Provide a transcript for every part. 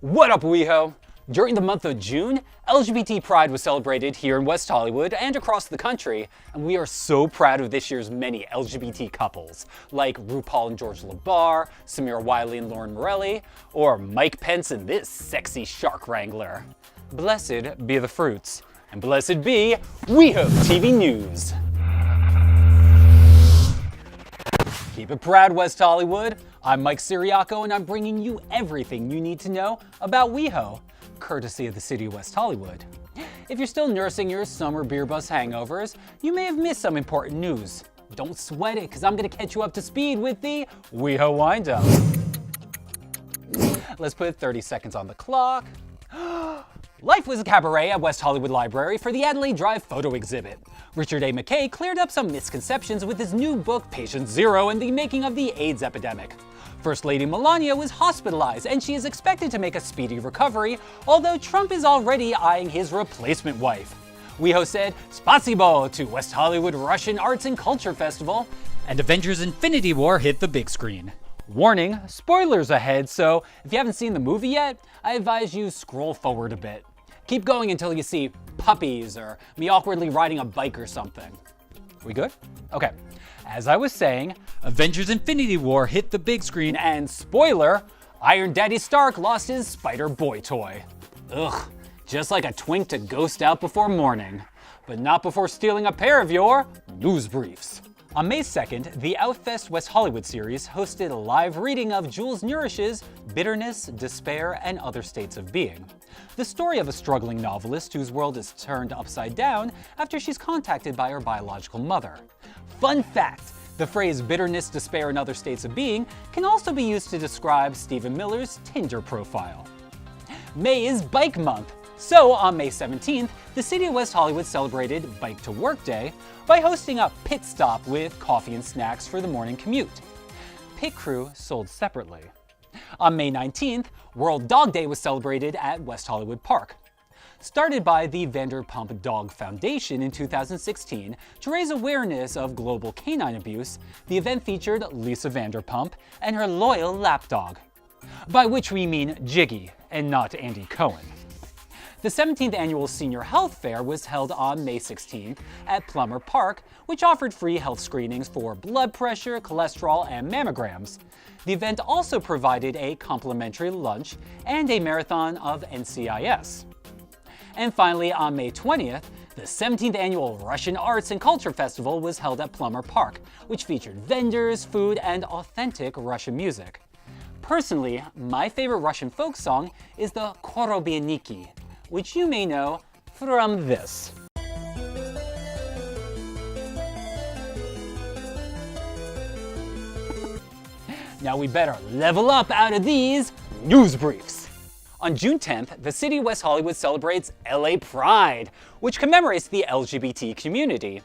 What up, WeHo? During the month of June, LGBT Pride was celebrated here in West Hollywood and across the country, and we are so proud of this year's many LGBT couples, like RuPaul and George LeBar, Samira Wiley and Lauren Morelli, or Mike Pence and this sexy shark wrangler. Blessed be the fruits, and blessed be WeHoTV News. Keep it proud, West Hollywood. I'm Mike Siriaco, and I'm bringing you everything you need to know about WeHo, courtesy of the city of West Hollywood. If you're still nursing your summer beer bus hangovers, you may have missed some important news. Don't sweat it, because I'm going to catch you up to speed with the WeHo Wind-Up. Let's put 30 seconds on the clock. Life was a cabaret at West Hollywood Library for the Adelaide Drive photo exhibit. Richard A. McKay cleared up some misconceptions with his new book, Patient Zero and the Making of the AIDS Epidemic. First Lady Melania was hospitalized and she is expected to make a speedy recovery, although Trump is already eyeing his replacement wife. WeHo said spasibo to West Hollywood Russian Arts and Culture Festival, and Avengers Infinity War hit the big screen. Warning, spoilers ahead, so if you haven't seen the movie yet, I advise you scroll forward a bit. Keep going until you see puppies or me awkwardly riding a bike or something. We good? Okay. As I was saying, Avengers Infinity War hit the big screen, and spoiler, Iron Daddy Stark lost his Spider-Boy toy. Ugh, just like a twink to ghost out before morning. But not before stealing a pair of your news briefs. On May 2nd, the Outfest West Hollywood series hosted a live reading of Jules Nourish's Bitterness, Despair, and Other States of Being, the story of a struggling novelist whose world is turned upside down after she's contacted by her biological mother. Fun fact, the phrase bitterness, despair, and other states of being can also be used to describe Stephen Miller's Tinder profile. May is Bike Month, so on May 17th, the city of West Hollywood celebrated Bike to Work Day by hosting a pit stop with coffee and snacks for the morning commute. Pit crew sold separately. On May 19th, World Dog Day was celebrated at West Hollywood Park. Started by the Vanderpump Dog Foundation in 2016 to raise awareness of global canine abuse, the event featured Lisa Vanderpump and her loyal lapdog, by which we mean Jiggy and not Andy Cohen. The 17th annual Senior Health Fair was held on May 16th at Plummer Park, which offered free health screenings for blood pressure, cholesterol, and mammograms. The event also provided a complimentary lunch and a marathon of NCIS. And finally, on May 20th, the 17th annual Russian Arts and Culture Festival was held at Plummer Park, which featured vendors, food, and authentic Russian music. Personally, my favorite Russian folk song is the Korobianiki, which you may know from this. Now we better level up out of these news briefs. On June 10th, the city of West Hollywood celebrates LA Pride, which commemorates the LGBT community.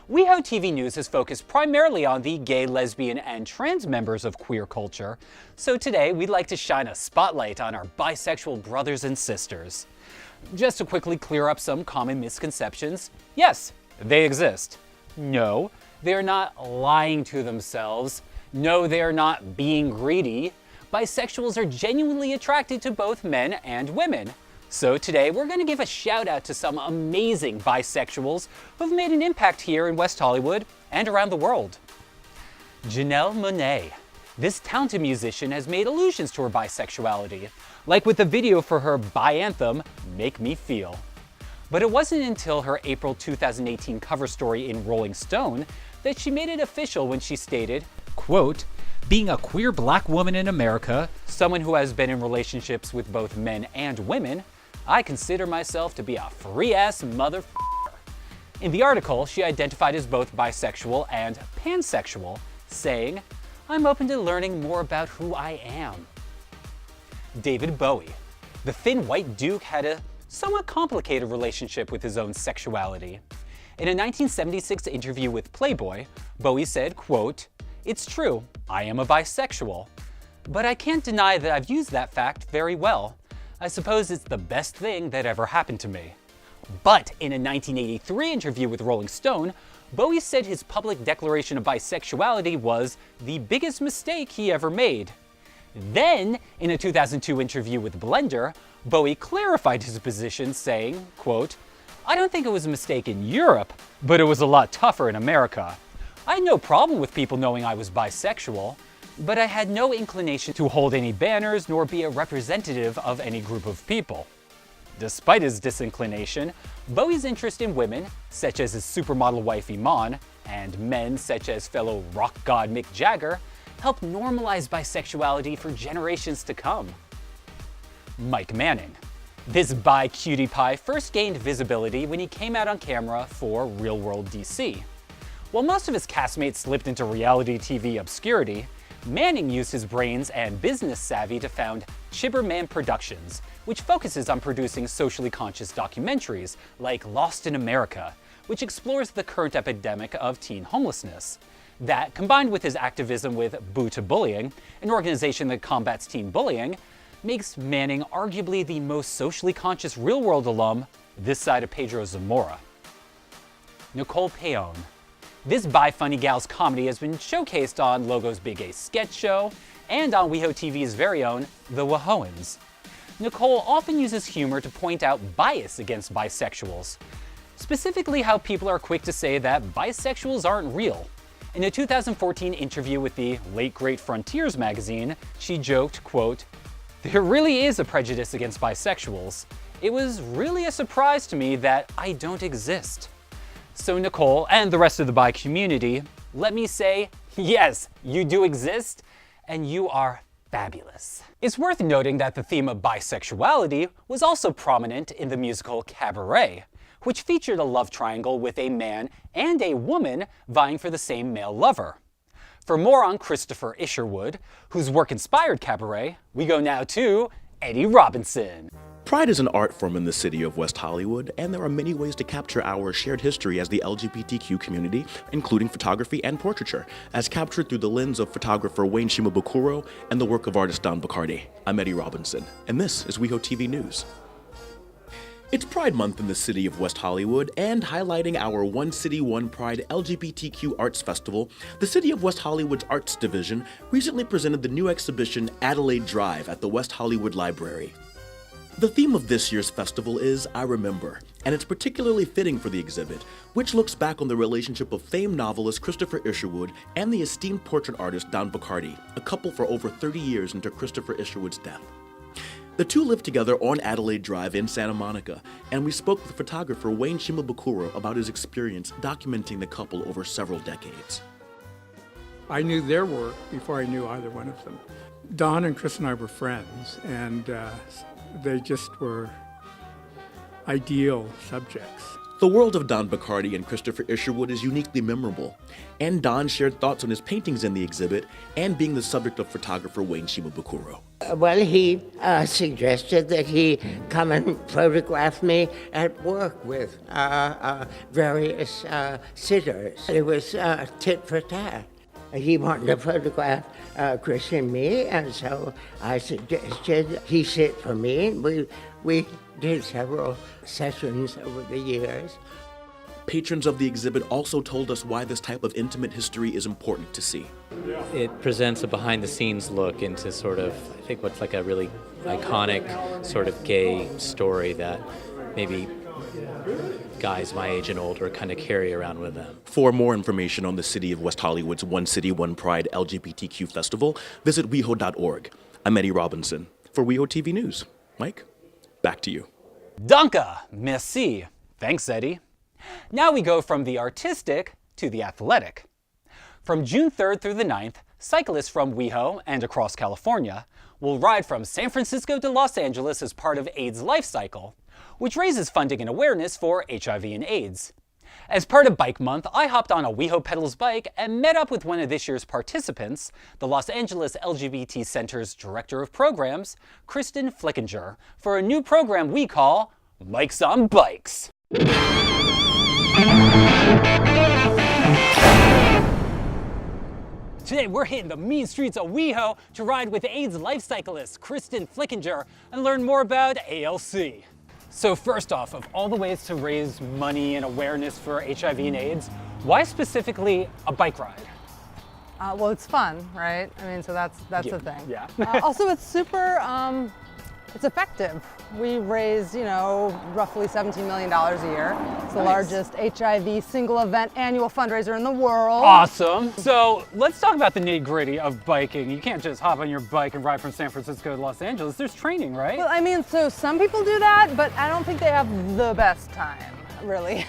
WeHoTV News has focused primarily on the gay, lesbian, and trans members of queer culture, so today we'd like to shine a spotlight on our bisexual brothers and sisters. Just to quickly clear up some common misconceptions, yes, they exist. No, they're not lying to themselves. No, they're not being greedy. Bisexuals are genuinely attracted to both men and women. So today we're going to give a shout out to some amazing bisexuals who've made an impact here in West Hollywood and around the world. Janelle Monáe. This talented musician has made allusions to her bisexuality, like with the video for her bi anthem, Make Me Feel. But it wasn't until her April 2018 cover story in Rolling Stone that she made it official when she stated, quote, "Being a queer black woman in America, someone who has been in relationships with both men and women, I consider myself to be a free-ass motherfucker." In the article, she identified as both bisexual and pansexual, saying, "I'm open to learning more about who I am." David Bowie. The thin white duke had a somewhat complicated relationship with his own sexuality. In a 1976 interview with Playboy, Bowie said, quote, "It's true, I am a bisexual, but I can't deny that I've used that fact very well. I suppose it's the best thing that ever happened to me." But in a 1983 interview with Rolling Stone, Bowie said his public declaration of bisexuality was the biggest mistake he ever made. Then, in a 2002 interview with Blender, Bowie clarified his position, saying, quote, "I don't think it was a mistake in Europe, but it was a lot tougher in America. I had no problem with people knowing I was bisexual, but I had no inclination to hold any banners nor be a representative of any group of people." Despite his disinclination, Bowie's interest in women, such as his supermodel wife Iman, and men such as fellow rock god Mick Jagger, helped normalize bisexuality for generations to come. Mike Manning. This bi-cutie pie first gained visibility when he came out on camera for Real World DC. While most of his castmates slipped into reality TV obscurity, Manning used his brains and business savvy to found Chibberman Productions, which focuses on producing socially conscious documentaries like Lost in America, which explores the current epidemic of teen homelessness. That, combined with his activism with Boo to Bullying, an organization that combats teen bullying, makes Manning arguably the most socially conscious real-world alum this side of Pedro Zamora. Nicole Paone. This bi-funny gal's comedy has been showcased on Logo's Big Ace sketch show and on WeHoTV's very own The WeHoans. Nicole often uses humor to point out bias against bisexuals, specifically how people are quick to say that bisexuals aren't real. In a 2014 interview with the Late Great Frontiers magazine, she joked, quote, "There really is a prejudice against bisexuals. It was really a surprise to me that I don't exist." So Nicole and the rest of the bi community, let me say, yes, you do exist, and you are fabulous. It's worth noting that the theme of bisexuality was also prominent in the musical Cabaret, which featured a love triangle with a man and a woman vying for the same male lover. For more on Christopher Isherwood, whose work inspired Cabaret, we go now to Eddie Robinson. Pride is an art form in the city of West Hollywood, and there are many ways to capture our shared history as the LGBTQ community, including photography and portraiture, as captured through the lens of photographer Wayne Shimabukuro and the work of artist Don Bacardi. I'm Eddie Robinson, and this is WeHoTV News. It's Pride Month in the city of West Hollywood, and highlighting our One City, One Pride LGBTQ Arts Festival, the City of West Hollywood's Arts Division recently presented the new exhibition Adelaide Drive at the West Hollywood Library. The theme of this year's festival is I Remember, and it's particularly fitting for the exhibit, which looks back on the relationship of famed novelist Christopher Isherwood and the esteemed portrait artist Don Bacardi, a couple for over 30 years into Christopher Isherwood's death. The two lived together on Adelaide Drive in Santa Monica, and we spoke with photographer Wayne Shimabukuro about his experience documenting the couple over several decades. I knew their work before I knew either one of them. Don and Chris and I were friends, and they just were ideal subjects. The world of Don Bacardi and Christopher Isherwood is uniquely memorable, and Don shared thoughts on his paintings in the exhibit and being the subject of photographer Wayne Shimabukuro. Well, he suggested that he come and photograph me at work with various sitters. It was tit for tat. He wanted to photograph Chris and me, and so I suggested he sit for me, and we did several sessions over the years. Patrons of the exhibit also told us why this type of intimate history is important to see. It presents a behind-the-scenes look into sort of, I think, what's like a really iconic sort of gay story that maybe guys my age and older kind of carry around with them. For more information on the City of West Hollywood's One City, One Pride LGBTQ Festival, visit WeHo.org. I'm Eddie Robinson for WeHoTV News. Mike, back to you. Danke, merci. Thanks, Eddie. Now we go from the artistic to the athletic. From June 3rd through the 9th, cyclists from WeHo and across California will ride from San Francisco to Los Angeles as part of AIDS LifeCycle, which raises funding and awareness for HIV and AIDS. As part of Bike Month, I hopped on a WeHo Pedals bike and met up with one of this year's participants, the Los Angeles LGBT Center's Director of Programs, Kristin Flickinger, for a new program we call Mikes on Bikes. Today we're hitting the mean streets of WeHo to ride with AIDS LifeCyclist Kristin Flickinger and learn more about ALC. So first off, of all the ways to raise money and awareness for HIV and AIDS, why specifically a bike ride? Well, it's fun, right? I mean, so that's the thing. Yeah. Also, it's super, it's effective. We raise, roughly $17 million a year. It's the largest HIV single event annual fundraiser in the world. Awesome. So let's talk about the nitty-gritty of biking. You can't just hop on your bike and ride from San Francisco to Los Angeles. There's training, right? Well, I mean, so some people do that, but I don't think they have the best time, really.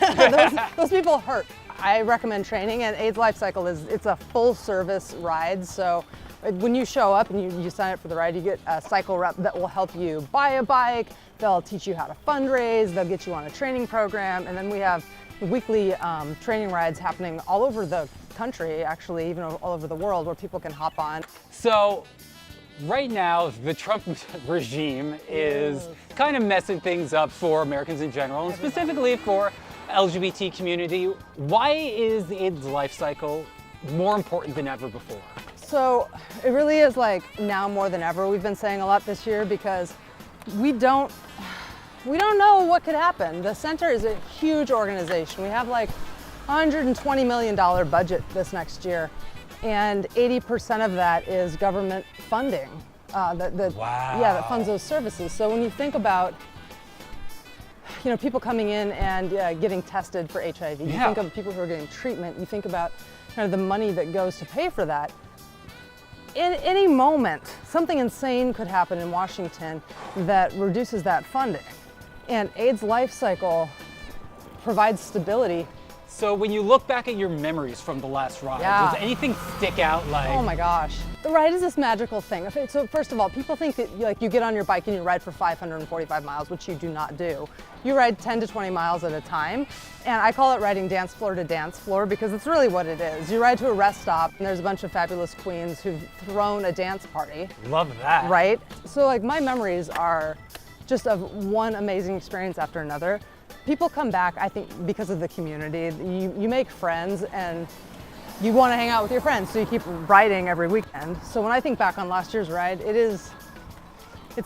those people hurt. I recommend training, and AIDS LifeCycle it's a full service ride. So when you show up and you sign up for the ride, you get a cycle rep that will help you buy a bike. They'll teach you how to fundraise. They'll get you on a training program. And then we have weekly training rides happening all over the country, actually, even all over the world, where people can hop on. So right now, the Trump regime is kind of messing things up for Americans in general, and specifically for LGBT community. Why is the AIDS LifeCycle more important than ever before? So it really is like now more than ever. We've been saying a lot this year because we don't know what could happen. The center is a huge organization. We have like $120 million budget this next year, and 80% of that is government funding. Wow. That funds those services. So when you think about people coming in and getting tested for HIV. You think of people who are getting treatment. You think about kind of the money that goes to pay for that. In any moment, something insane could happen in Washington that reduces that funding. And AIDS LifeCycle provides stability. So when you look back at your memories from the last ride, does anything stick out like? Oh my gosh. The ride is this magical thing. Okay, so first of all, people think that you get on your bike and you ride for 545 miles, which you do not do. You ride 10 to 20 miles at a time. And I call it riding dance floor to dance floor because it's really what it is. You ride to a rest stop and there's a bunch of fabulous queens who've thrown a dance party. Love that. Right? So like my memories are just of one amazing experience after another. People come back, I think, because of the community. You make friends and you want to hang out with your friends, so you keep riding every weekend. So when I think back on last year's ride, it's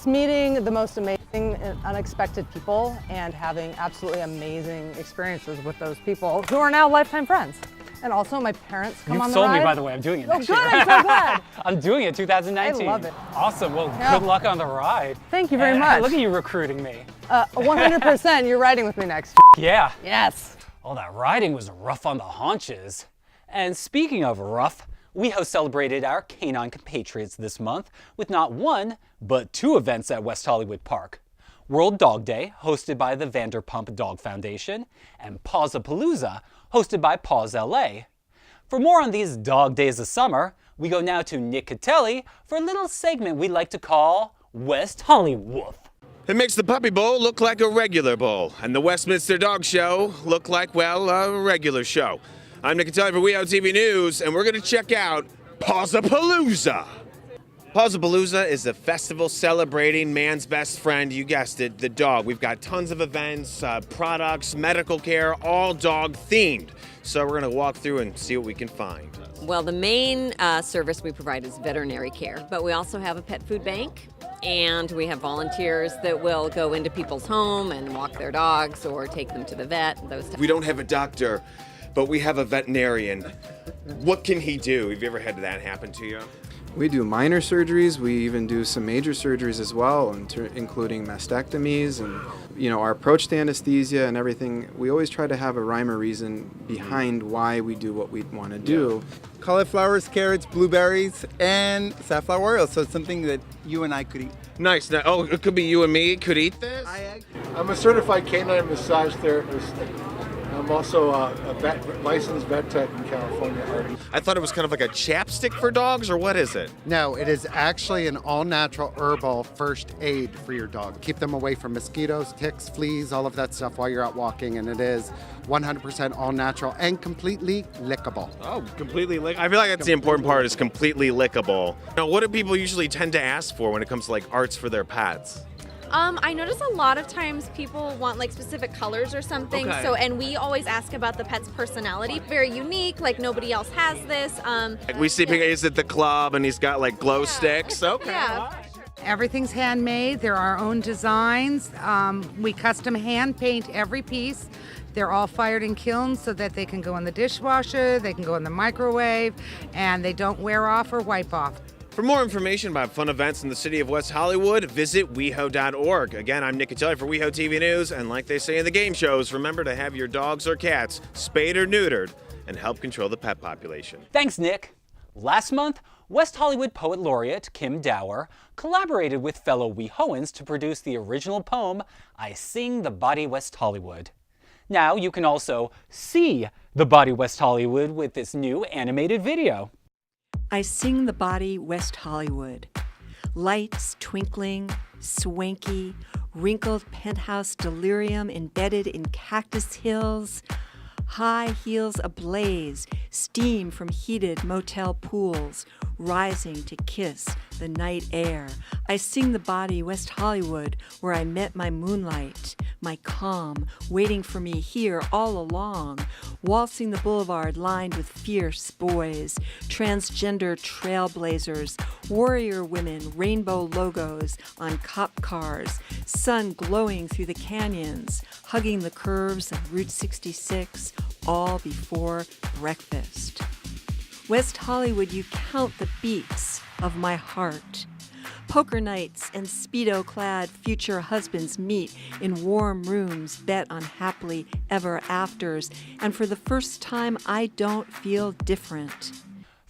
meeting the most amazing and unexpected people and having absolutely amazing experiences with those people who are now lifetime friends. And also my parents come on the ride. You sold me, by the way. I'm doing it next year. Oh, good, I'm so glad. I'm doing it 2019. I love it. Awesome. Well, good luck on the ride. Thank you very much. Look at you recruiting me. 100%. You're riding with me next. Yeah. Yes. Oh, that riding was rough on the haunches. And speaking of rough, WeHo celebrated our canine compatriots this month with not one, but two events at West Hollywood Park. World Dog Day, hosted by the Vanderpump Dog Foundation, and Pawsapalooza, hosted by Paws LA. For more on these dog days of summer, we go now to Nick Catelli for a little segment we like to call West Hollywood. It makes the Puppy Bowl look like a regular bowl, and the Westminster Dog Show look like, well, a regular show. I'm Nick Catelli for WeHoTV News, and we're going to check out Pawsapalooza. Pawsapalooza is a festival celebrating man's best friend, you guessed it, the dog. We've got tons of events, products, medical care, all dog themed. So we're going to walk through and see what we can find. Well, the main service we provide is veterinary care, but we also have a pet food bank, and we have volunteers that will go into people's home and walk their dogs or take them to the vet. We don't have a doctor, but we have a veterinarian. What can he do? Have you ever had that happen to you? We do minor surgeries. We even do some major surgeries as well, including mastectomies and, our approach to anesthesia and everything. We always try to have a rhyme or reason behind why we do what we want to do. Cauliflowers, carrots, blueberries, and safflower oil. So it's something that you and I could eat. Nice. Now, it could be you and me could eat this? I'm a certified canine massage therapist. I'm also a licensed vet tech in California. I thought it was kind of like a chapstick for dogs, or what is it? No, it is actually an all-natural herbal first aid for your dog. Keep them away from mosquitoes, ticks, fleas, all of that stuff while you're out walking, and it is 100% all-natural and completely lickable. Oh, completely lickable. I feel like that's the important part, is completely lickable. Now, what do people usually tend to ask for when it comes to like arts for their pets? I notice a lot of times people want like specific colors or something. Okay. So, and we always ask about the pet's personality. Very unique, like nobody else has this. We see he's at the club and he's got like glow sticks. Okay. Yeah. Everything's handmade. They're our own designs. We custom hand paint every piece. They're all fired in kilns so that they can go in the dishwasher, they can go in the microwave, and they don't wear off or wipe off. For more information about fun events in the city of West Hollywood, visit WeHo.org. Again, I'm Nick Catelli for WeHoTV News, and like they say in the game shows, remember to have your dogs or cats spayed or neutered and help control the pet population. Thanks, Nick. Last month, West Hollywood Poet Laureate Kim Dower collaborated with fellow WeHoans to produce the original poem, I Sing the Body West Hollywood. Now you can also see the Body West Hollywood with this new animated video. I sing the body West Hollywood. Lights twinkling, swanky, wrinkled penthouse delirium embedded in cactus hills, high heels ablaze, steam from heated motel pools, rising to kiss the night air. I sing the body West Hollywood, where I met my moonlight, my calm, waiting for me here all along, waltzing the boulevard lined with fierce boys, transgender trailblazers, warrior women, rainbow logos on cop cars, sun glowing through the canyons, hugging the curves of Route 66, all before breakfast. West Hollywood, you count the beats of my heart. Poker nights and Speedo-clad future husbands meet in warm rooms bet on happily ever afters, and for the first time, I don't feel different.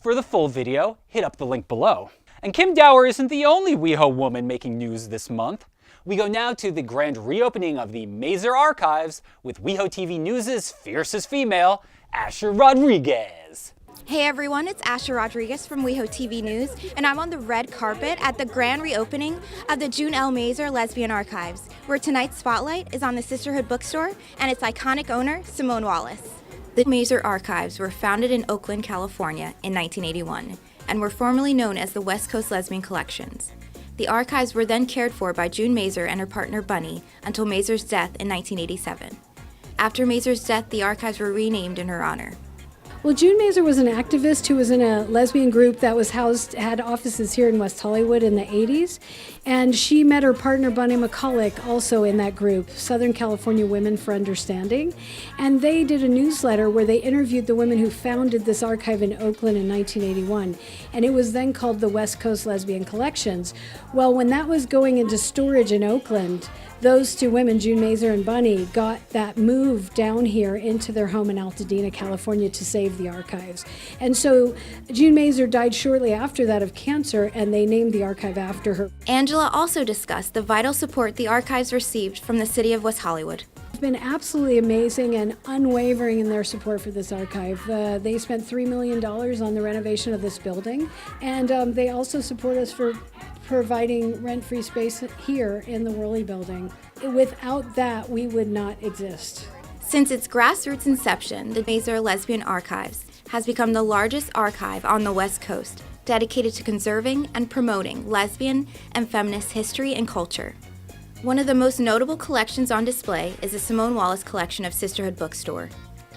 For the full video, hit up the link below. And Kim Dower isn't the only WeHo woman making news this month. We go now to the grand reopening of the Mazur archives with WeHoTV News' fiercest female, Asher Rodriguez. Hey everyone, it's Asher Rodriguez from WeHoTV News, and I'm on the red carpet at the grand reopening of the June L. Mazur Lesbian Archives, where tonight's spotlight is on the Sisterhood bookstore and its iconic owner, Simone Wallace. The Mazur Archives were founded in Oakland, California in 1981, and were formerly known as the West Coast Lesbian Collections. The archives were then cared for by June Mazur and her partner Bunny until Mazur's death in 1987. After Mazur's death, the archives were renamed in her honor. Well, June Mazur was an activist who was in a lesbian group that was had offices here in West Hollywood in the 80s. And she met her partner, Bunny McCulloch, also in that group, Southern California Women for Understanding. And they did a newsletter where they interviewed the women who founded this archive in Oakland in 1981. And it was then called the West Coast Lesbian Collections. Well, when that was going into storage in Oakland, those two women, June Mazur and Bunny, got that move down here into their home in Altadena, California to save the archives. And so June Mazur died shortly after that of cancer, and they named the archive after her. Angela also discussed the vital support the archives received from the city of West Hollywood. It's been absolutely amazing and unwavering in their support for this archive. They spent $3 million on the renovation of this building, and they also support us for providing rent-free space here in the Worley building. Without that, we would not exist. Since its grassroots inception, the Mazur Lesbian Archives has become the largest archive on the West Coast, dedicated to conserving and promoting lesbian and feminist history and culture. One of the most notable collections on display is the Simone Wallace collection of Sisterhood Bookstore.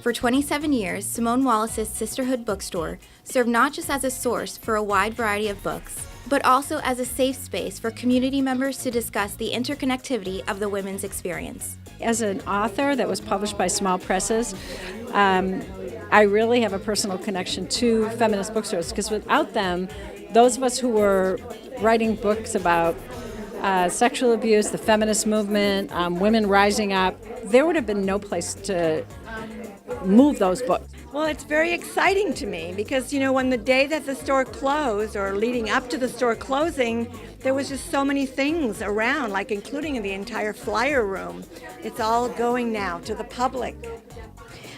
For 27 years, Simone Wallace's Sisterhood Bookstore served not just as a source for a wide variety of books, but also as a safe space for community members to discuss the interconnectivity of the women's experience. As an author that was published by small presses, I really have a personal connection to feminist bookstores, because without them, those of us who were writing books about sexual abuse, the feminist movement, women rising up, there would have been no place to move those books. Well, it's very exciting to me because, you know, when the day that the store closed or leading up to the store closing, there was just so many things around, like including in the entire flyer room. It's all going now to the public.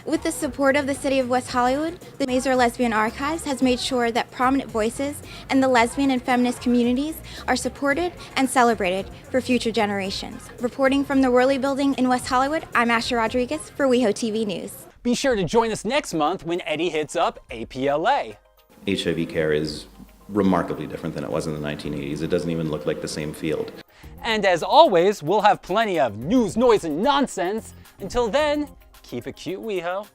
With the support of the City of West Hollywood, the Mazur Lesbian Archives has made sure that prominent voices in the lesbian and feminist communities are supported and celebrated for future generations. Reporting from the Worley Building in West Hollywood, I'm Asher Rodriguez for WeHoTV News. Be sure to join us next month when Eddie hits up APLA. HIV care is remarkably different than it was in the 1980s. It doesn't even look like the same field. And as always, we'll have plenty of news, noise, and nonsense. Until then, keep it cute, WeHo.